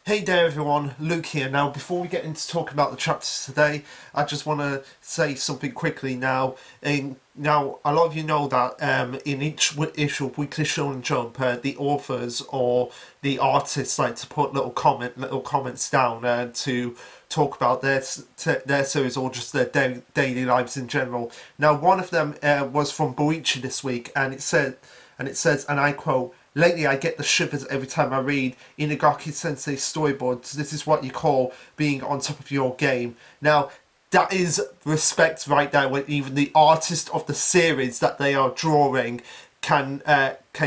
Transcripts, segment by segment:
Hey there everyone, Luke here. Now before we get into talking about the chapters today, I just want to say something quickly now. Now a lot of you know that in each issue of Weekly Shonen Jump, the authors or the artists like to put little comments down to talk about their series or just their daily lives in general. Now one of them was from Boichi this week, and it says, and I quote, "Lately, I get the shivers every time I read Inagaki Sensei's storyboards. This is what you call being on top of your game." Now, that is respect right there, when even the artist of the series that they are drawing can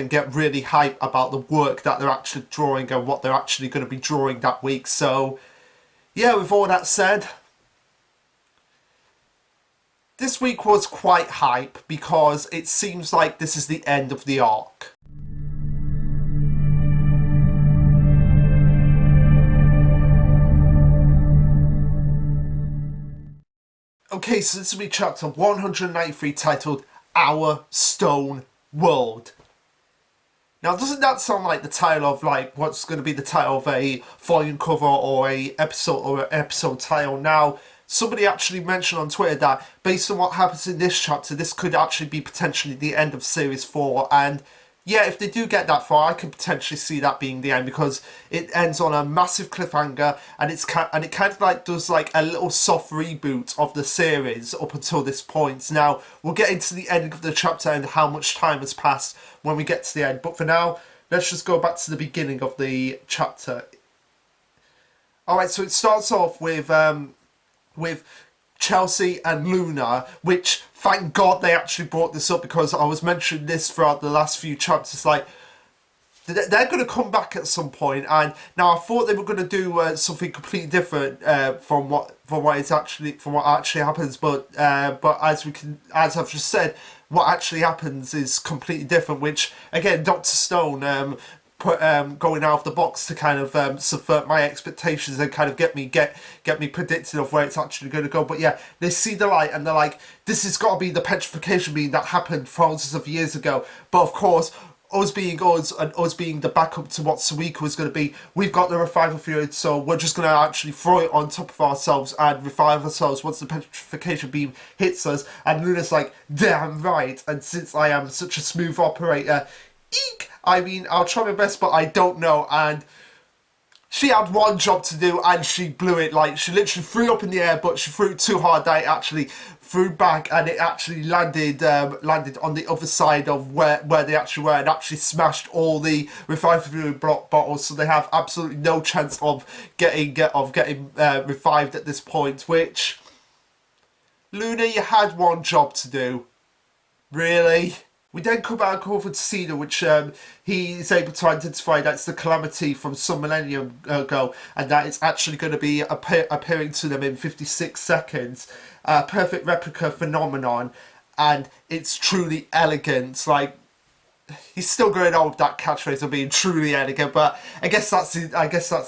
get really hype about the work that they're actually drawing and what they're actually going to be drawing that week. So, yeah, with all that said, this week was quite hype because it seems like this is the end of the arc. Okay, so this will be chapter 193 titled Our Stone World. Now, doesn't that sound like the title of like what's going to be the title of a volume cover or an episode title? Now, somebody actually mentioned on Twitter that based on what happens in this chapter, this could actually be potentially the end of series 4, and yeah, if they do get that far, I could potentially see that being the end because it ends on a massive cliffhanger, and it kind of like does like a little soft reboot of the series up until this point. Now we'll get into the ending of the chapter and how much time has passed when we get to the end. But for now, let's just go back to the beginning of the chapter. All right, so it starts off with Chelsea and Luna, which thank God they actually brought this up because I was mentioning this throughout the last few chapters. Like, they're going to come back at some point, and now I thought they were going to do something completely different from what actually happens. But as I've just said, what actually happens is completely different. Which again, Doctor Stone going out of the box to kind of subvert my expectations and kind of get me predicted of where it's actually going to go. But yeah, they see the light and they're like, this has got to be the petrification being that happened thousands of years ago. But of course, us being us and us being the backup to what Suiko is going to be, we've got the revival fluid, so we're just going to actually throw it on top of ourselves and revive ourselves once the petrification beam hits us. And Luna's like, damn right, and since I am such a smooth operator, eek! I mean, I'll try my best, but I don't know. And she had one job to do, and she blew it. Like, she literally threw up in the air, but she threw it too hard that it actually threw back, and it actually landed on the other side of where they actually were, and actually smashed all the revival fluid bottles. So they have absolutely no chance of getting revived at this point. Which, Luna, you had one job to do. Really? We then come back over to Cena, which he is able to identify that's the Calamity from some millennium ago, and that it's actually going to be appearing to them in 56 seconds. Perfect replica phenomenon, and it's truly elegant. Like, he's still going on with that catchphrase of being truly elegant, but I guess that's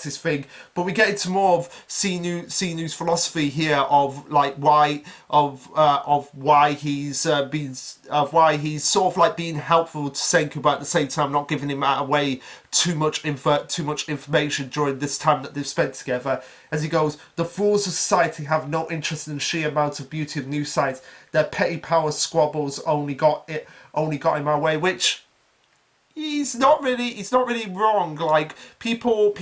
his thing. But we get into more of Sinu's philosophy here of like why he's sort of like being helpful to Senku, but at the same time not giving him away too much information during this time that they've spent together. As he goes, the fools of society have no interest in the sheer amount of beauty of new sights. Their petty power squabbles only got in my way, which he's not really wrong. Like, people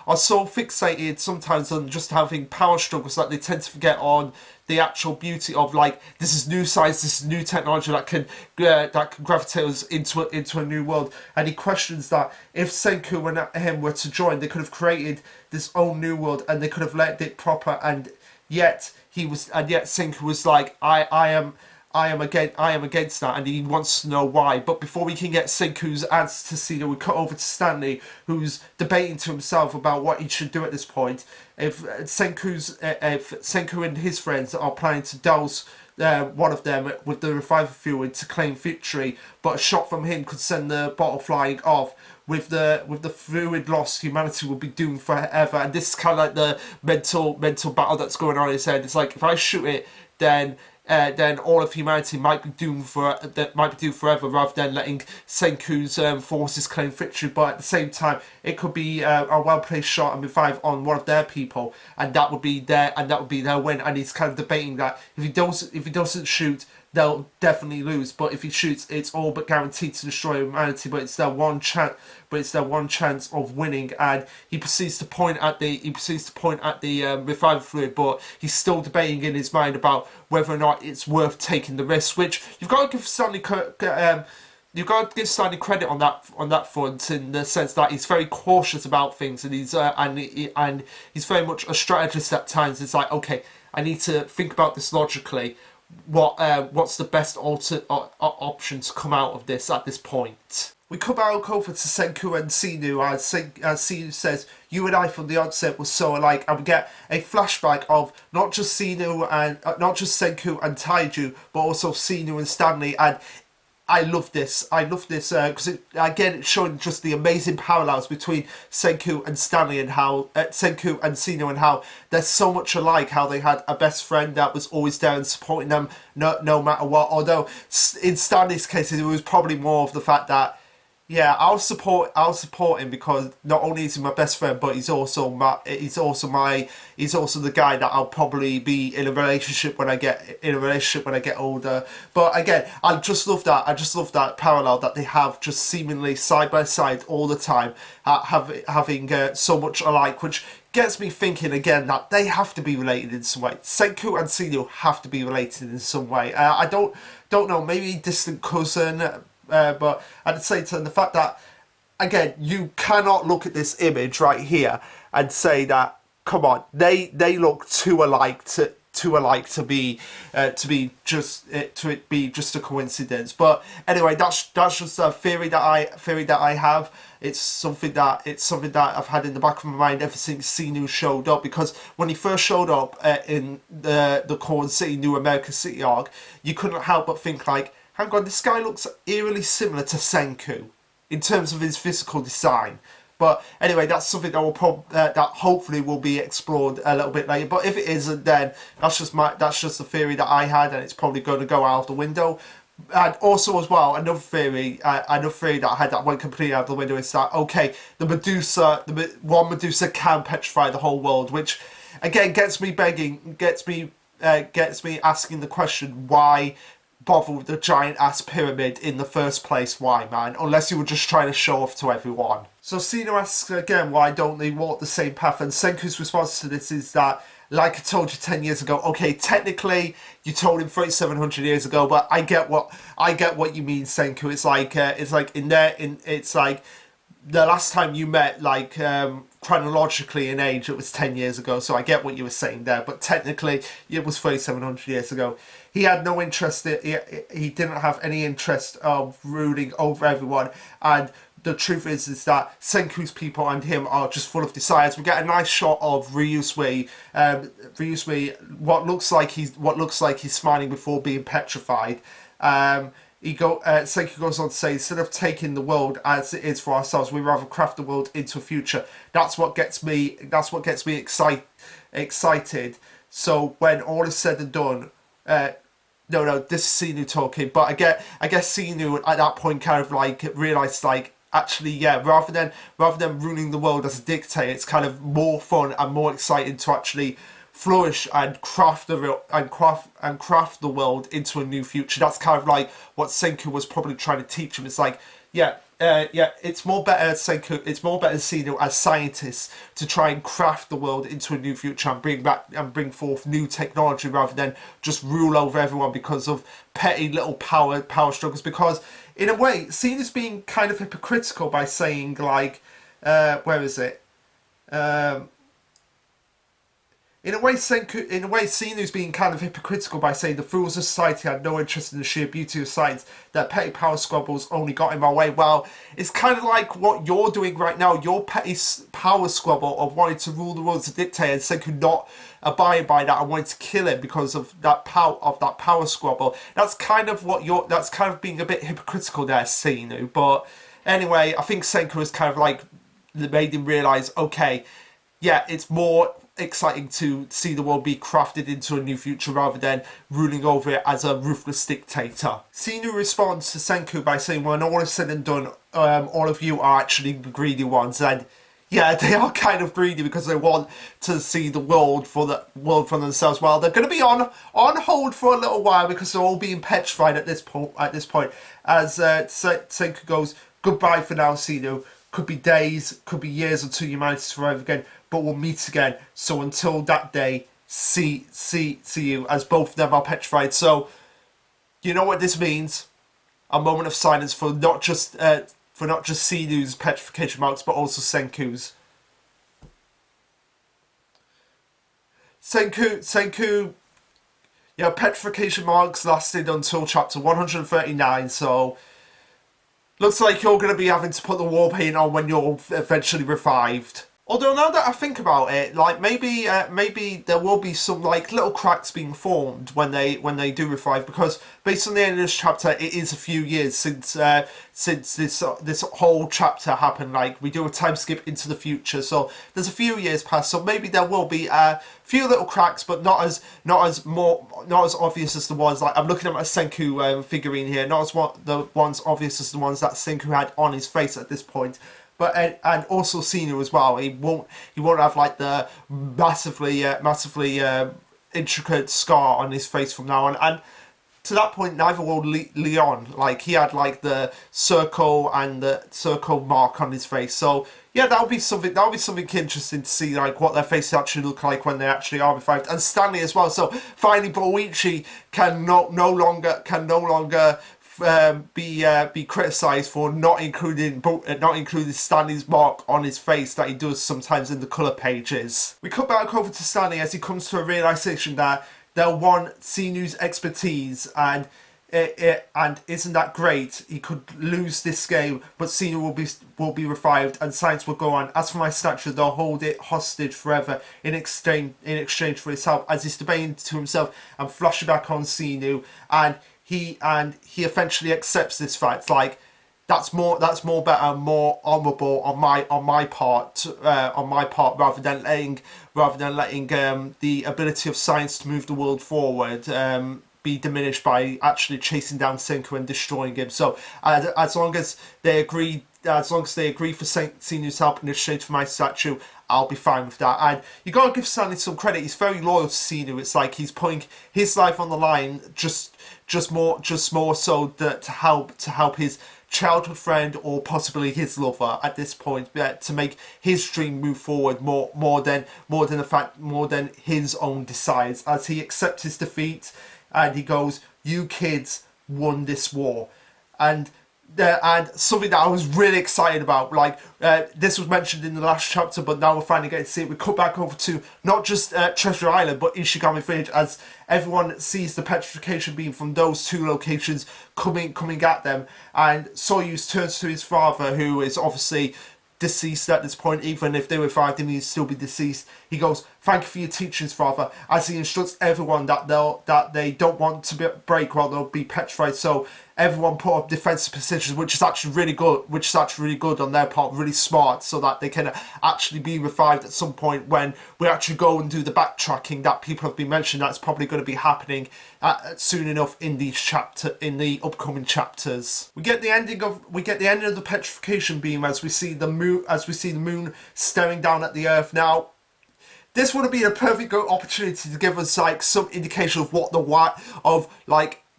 are so fixated sometimes on just having power struggles that they tend to forget on the actual beauty of, like, this is new science, this is new technology that can gravitate us into a new world. And he questions that if Senku and him were to join, they could have created this own new world and they could have let it proper. And yet Senku was like, I am against that, and he wants to know why. But before we can get Senku's answer to Cena, we cut over to Stanley, who's debating to himself about what he should do at this point. If Senku and his friends are planning to douse one of them with the revival fluid to claim victory, but a shot from him could send the bottle flying off. With the fluid lost, humanity will be doomed forever. And this is kind of like the mental battle that's going on in his head. It's like, if I shoot it, then then all of humanity might be doomed forever, rather than letting Senku's forces claim victory. But at the same time, it could be a well-placed shot and revive on one of their people, and that would be their win. And he's kind of debating that if he doesn't shoot, they'll definitely lose. But if he shoots, it's all but guaranteed to destroy humanity. But it's their one chance. But it's their one chance of winning. And he proceeds to point at the revival fluid, but he's still debating in his mind about whether or not it's worth taking the risk. Which you've got to give Stanley. You've got to give Stanley credit on that front, in the sense that he's very cautious about things, and he's very much a strategist at times. It's like, okay, I need to think about this logically. What's the best option to come out of this at this point? We come back over to Senku and Sinu, as Sinu says, "You and I from the onset were so alike," and we get a flashback of not just Senku and Taiju, but also Sinu and Stanley. And I love this because it's showing just the amazing parallels between Senku and Stanley, and how Senku and Sinu, and how they're so much alike. How they had a best friend that was always there and supporting them no matter what. Although in Stanley's case, it was probably more of the fact that, yeah, I'll support him because not only is he my best friend, but he's also the guy that I'll probably be in a relationship when I get older. But again, I just love that parallel that they have, just seemingly side by side all the time, having so much alike, which gets me thinking again that they have to be related in some way. Senku and Sinu have to be related in some way. I don't know, maybe distant cousin. But at the same time, the fact that, again, you cannot look at this image right here and say that, come on, they look too alike to be just a coincidence. But anyway, that's just a theory that I have. It's something that I've had in the back of my mind ever since Sinu showed up, because when he first showed up in the Corn City, New America City arc, you couldn't help but think, like, hang on, this guy looks eerily similar to Senku in terms of his physical design. But anyway, that's something that that hopefully will be explored a little bit later. But if it isn't, then that's just a theory that I had, and it's probably going to go out of the window. And also as well, another theory that I had that went completely out of the window is that, okay, one Medusa can petrify the whole world, which again gets me asking the question, why bother with the giant ass pyramid in the first place? Why, man? Unless you were just trying to show off to everyone. So Sino asks again, why don't they walk the same path? And Senku's response to this is that, like I told you 10 years ago, okay, technically you told him 3,700 years ago, but I get what you mean, Senku. It's like the last time you met, like, chronologically in age, it was 10 years ago, so I get what you were saying there, but technically it was 3,700 years ago. He had no interest, he didn't have any interest of ruling over everyone, and the truth is that Senku's people and him are just full of desires. We get a nice shot of Ryusui, what looks like he's smiling before being petrified. Senku goes on to say, instead of taking the world as it is for ourselves, we rather craft the world into a future. That's what gets me excited. So when all is said and done, no, this is Sinu talking, but I guess Sinu at that point kind of like realised, like, actually, yeah, rather than ruling the world as a dictator, it's kind of more fun and more exciting to actually flourish and craft the world into a new future. That's kind of like what Senku was probably trying to teach him. It's like, it's more better Sinu as scientists to try and craft the world into a new future and bring forth new technology, rather than just rule over everyone because of petty little power struggles. Because in a way, Sinu's being kind of hypocritical by saying, like, where is it? In a way, Sinu's being kind of hypocritical by saying the fools of society had no interest in the sheer beauty of science, that petty power squabbles only got in my way. Well, it's kind of like what you're doing right now, your petty power squabble of wanting to rule the world as a dictator, and Senku not abiding by that and wanting to kill him because of that power squabble. That's kind of being a bit hypocritical there, Sinu. But anyway, I think Senku has kind of like made him realise, okay, yeah, it's more exciting to see the world be crafted into a new future rather than ruling over it as a ruthless dictator. Xenu responds to Senku by saying, when all is said and done, all of you are actually the greedy ones, and yeah, they are kind of greedy because they want to see the world for themselves. Well, they're going to be on hold for a little while because they're all being petrified at this point. As Senku goes, goodbye for now, Xenu. Could be days, could be years until humanity survive again, but we'll meet again. So until that day, see you. As both of them are petrified. So you know what this means? A moment of silence for not just Xenu's petrification marks, but also Senku's. Senku, yeah, petrification marks lasted until chapter 139. So looks like you're going to be having to put the war paint on when you're eventually revived. Although now that I think about it, like maybe there will be some like little cracks being formed when they do revive, because based on the end of this chapter, it is a few years since this whole chapter happened. Like we do a time skip into the future, so there's a few years past. So maybe there will be a few little cracks, but not as obvious as the ones. Like I'm looking at my Senku figurine here, not as the ones obvious as the ones that Senku had on his face at this point. But and also Xenu as well. He won't have like the massively intricate scar on his face from now on. And to that point, neither will Leon. Like he had like the circle and the circle mark on his face. So yeah, that'll be something interesting to see, like what their faces actually look like when they actually are revived. And Stanley as well. So finally, Boichi can no longer be criticised for not including Stanley's mark on his face that he does sometimes in the colour pages. We cut back over to Stanley as he comes to a realisation that they'll want Xenu's expertise, and isn't that great? He could lose this game, but Xenu will be revived, and science will go on. As for my statue, they'll hold it hostage forever in exchange for his help. As he's debating to himself and flashing back on Xenu, and he eventually accepts this fact. Like that's more better, more honourable on my part, rather than letting the ability of science to move the world forward be diminished by actually chasing down Senku and destroying him. So as long as they agree for Xenu's help in exchange for my statue, I'll be fine with that. And you gotta give Stanley some credit. He's very loyal to Xenu. It's like he's putting his life on the line just more so that to help his childhood friend or possibly his lover at this point, to make his dream move forward more than his own desires. As he accepts his defeat and he goes, "You kids won this war," and something that I was really excited about. Like this was mentioned in the last chapter, but now we're finally getting to see it. We cut back over to not just Treasure Island, but Ishigami Village, as everyone sees the petrification beam from those two locations coming at them. And Soyuz turns to his father, who is obviously deceased at this point. Even if they revived him, he'd still be deceased. He goes, "Thank you for your teachings, father," as he instructs everyone that they don't want to break while they'll be petrified. So everyone put up defensive positions, which is actually really good on their part, really smart, so that they can actually be revived at some point when we actually go and do the backtracking that people have been mentioning. That's probably going to be happening soon enough in the upcoming chapters. We get the ending of the petrification beam as we see the moon staring down at the Earth. Now, this would have been a perfect opportunity to give us like some indication of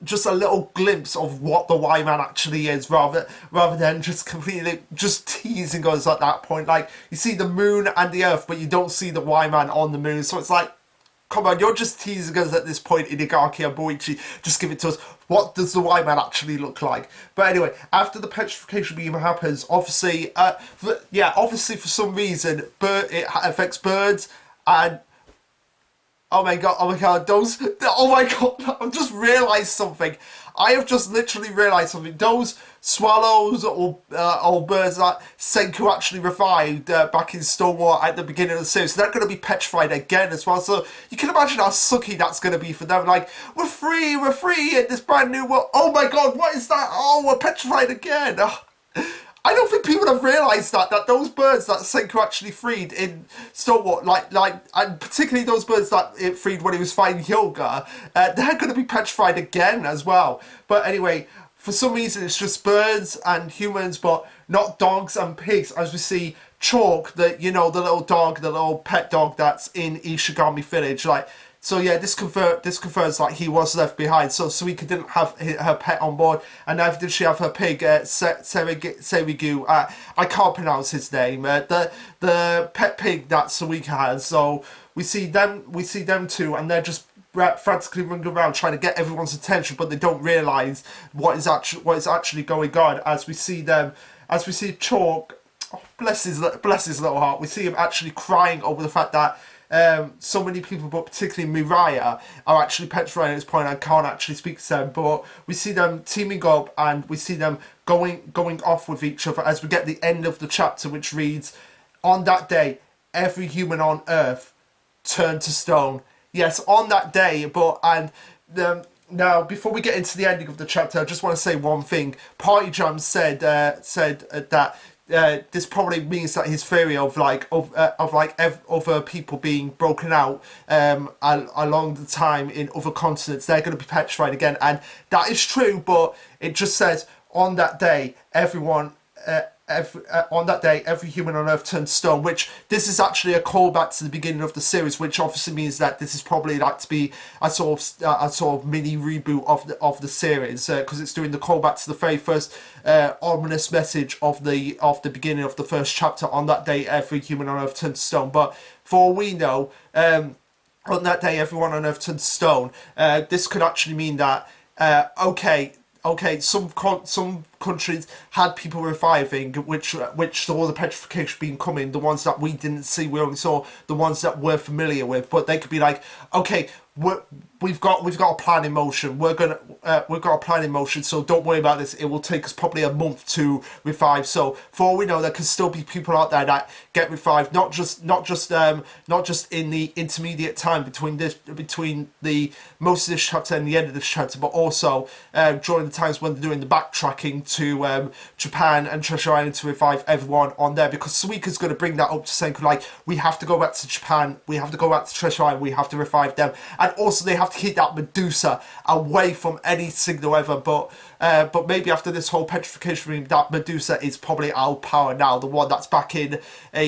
just a little glimpse of what the Y-Man actually is, rather than just completely just teasing us at that point. Like you see the moon and the Earth, but you don't see the Y-Man on the moon. So it's like, come on, you're just teasing us at this point, Inagaki and Boichi. Just give it to us. What does the Y-Man actually look like? But anyway, after the petrification beam happens, obviously for some reason, it affects birds and. Oh my god, I've just realised something. I have just literally realised something. Those swallows or birds that Senku actually revived back in Stonewall at the beginning of the series, so they're going to be petrified again as well. So you can imagine how sucky that's going to be for them. Like, we're free in this brand new world. Oh my god, what is that? Oh, we're petrified again. I don't think people have realised that those birds that Senku actually freed in Stonewall, and particularly those birds that it freed when he was fighting Hyuga, they're going to be petrified again as well. But anyway, for some reason it's just birds and humans, but not dogs and pigs, as we see Chalk, the little dog, the little pet dog that's in Ishigami Village, like. So yeah, this confirms like he was left behind. So Suika didn't have her pet on board, and neither did she have her pig, Serigu. I can't pronounce his name. The pet pig that Suika has. So we see them two, and they're just frantically running around trying to get everyone's attention, but they don't realise what is actually going on. As we see Chalk, oh, bless his little heart. We see him actually crying over the fact that so many people, but particularly Mirai, are actually petrified at this point and can't actually speak to them. But we see them teaming up, and we see them going off with each other as we get the end of the chapter, which reads, "On that day, every human on Earth turned to stone." Yes, on that day. Now, before we get into the ending of the chapter, I just want to say one thing. Party Jam said that this probably means that his theory of other people being broken out along the time in other continents, they're going to be petrified again, and that is true. But it just says on that day, every human on Earth turned stone, which this is actually a callback to the beginning of the series, which obviously means that this is probably like to be a sort of mini reboot of the series, because it's doing the callback to the very first ominous message of the beginning of the first chapter. On that day, every human on Earth turned to stone. But for all we know, on that day, everyone on Earth turned to stone. This could actually mean that some countries had people reviving, which saw the petrification being coming. The ones that we didn't see, we only saw the ones that we're familiar with. But they could be like, okay, we've got a plan in motion. We've got a plan in motion. So don't worry about this. It will take us probably a month to revive. So for all we know, there can still be people out there that get revived. Not just in the intermediate time between the most of this chapter and the end of this chapter, but also during the times when they're doing the backtracking to Japan and Treasure Island to revive everyone on there, because Suika's going to bring that up to Senku, like, we have to go back to Japan, we have to go back to Treasure Island, we have to revive them, and also they have to keep that Medusa away from any signal ever. But maybe after this whole petrification room, that Medusa is probably out of power now, the one that's back in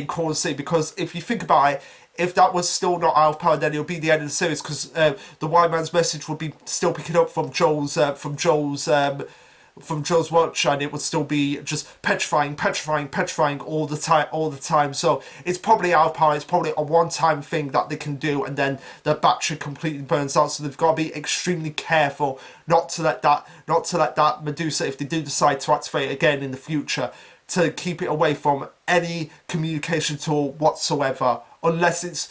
Corn City, because if you think about it, if that was still not out of power, then it'll be the end of the series, because the White Man's message would be still picking up from Joel's watch, and it would still be just petrifying all the time. So it's probably out of power. It's probably a one-time thing that they can do, and then the battery completely burns out. So they've got to be extremely careful not to let that Medusa, if they do decide to activate it again in the future, to keep it away from any communication tool whatsoever, unless it's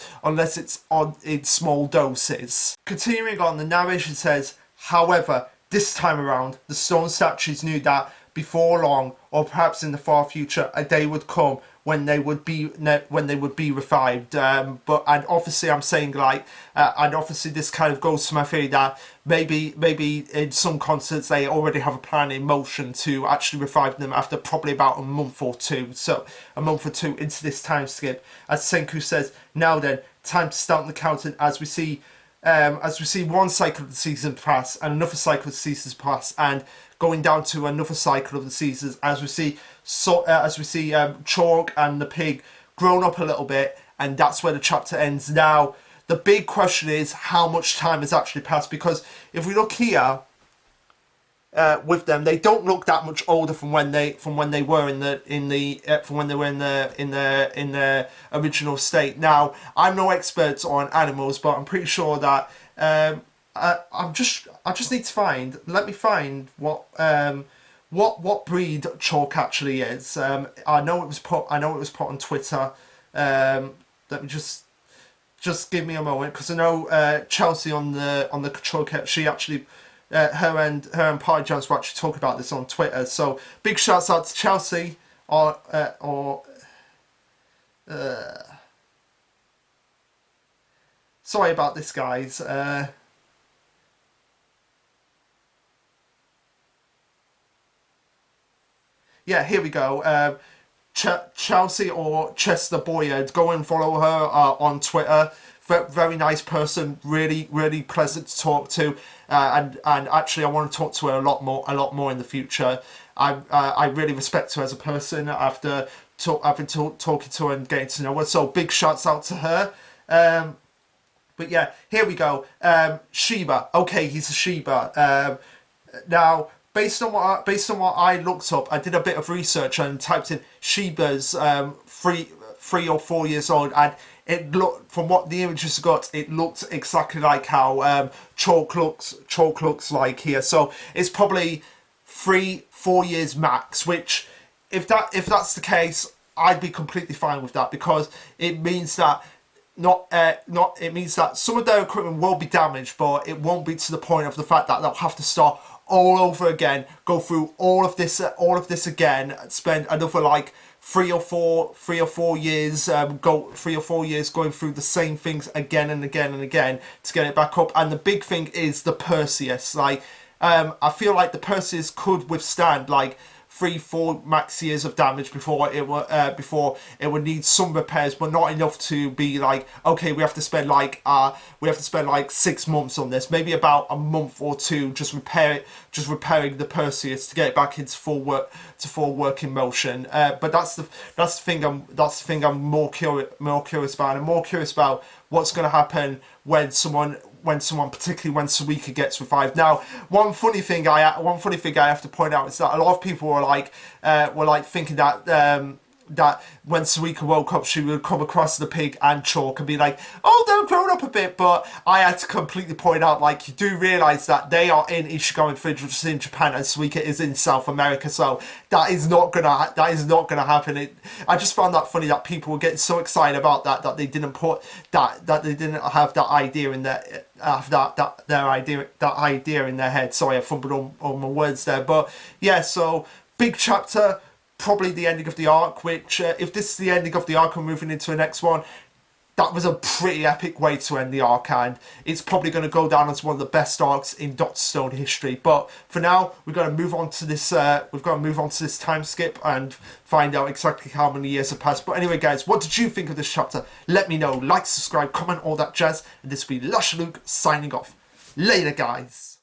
in small doses. Continuing on, the narration says, however, this time around, the stone statues knew that before long, or perhaps in the far future, a day would come when they would be revived. And obviously, I'm saying and obviously this kind of goes to my theory that maybe in some continents they already have a plan in motion to actually revive them after probably about a month or two. So a month or two into this time skip, as Senku says, now then, time to start the counting, as we see one cycle of the season pass and another cycle of the seasons pass, and going down to another cycle of the seasons, as we see Chalk and the pig grown up a little bit, and that's where the chapter ends. Now the big question is how much time has actually passed, because if we look here with them, they don't look that much older from when they were in the original state. Now, I'm no expert on animals, but I'm pretty sure that I just need to find. Let me find what breed Chalk actually is. I know it was put on Twitter. Let me just give me a moment, because I know Chelsea on the Chalk, she actually. Her and Party Jams will actually talk about this on Twitter. So big shouts out to Chelsea sorry about this, guys. yeah, here we go. Chelsea or Chester Boyard, go and follow her on Twitter. Very nice person, really pleasant to talk to, and actually I want to talk to her a lot more in the future. I really respect her as a person after I've been talking to her and getting to know her. So big shouts out to her. But yeah, here we go. Shiba. Okay, he's a Shiba. Now, based on what I looked up, I did a bit of research and typed in Shibas 3 or 4 years old, and it looked, from what the images got, it looked exactly like how Chalk looks like here. So it's probably 3-4 years max. Which, if that's the case, I'd be completely fine with that, because it means that. It means that some of their equipment will be damaged, but it won't be to the point of the fact that they'll have to start all over again, go through all of this again, spend another like 3 or 4 years, go 3 or 4 years going through the same things again and again and again to get it back up. And the big thing is the Perseus. Like, I feel like the Perseus could withstand like 3-4 max years of damage before it would need some repairs, but not enough to be like, okay, we have to spend like 6 months on this. Maybe about a month or two just repairing the Perseus to get it back into full working motion. But that's the thing I'm more curious about. I'm more curious about what's going to happen when someone, particularly when Suika gets revived. Now, one funny thing I have to point out is that a lot of people were like thinking that when Suika woke up, she would come across the pig and Chalk and be like, oh, they're grown up a bit. But I had to completely point out, like, you do realise that they are in Ichigo Village, which is in Japan, and Suika is in South America, so that is not gonna happen. I just found that funny that people were getting so excited about that they didn't put that they didn't have that idea in their idea in their head. Sorry, I fumbled on my words there, but yeah. So big chapter. Probably the ending of the arc, which, if this is the ending of the arc and moving into the next one, that was a pretty epic way to end the arc, and it's probably going to go down as one of the best arcs in Dr. Stone history. But for now, we've got to move on to this. Time skip and find out exactly how many years have passed. But anyway, guys, what did you think of this chapter? Let me know. Like, subscribe, comment, all that jazz. And this will be Lush Luke signing off. Later, guys.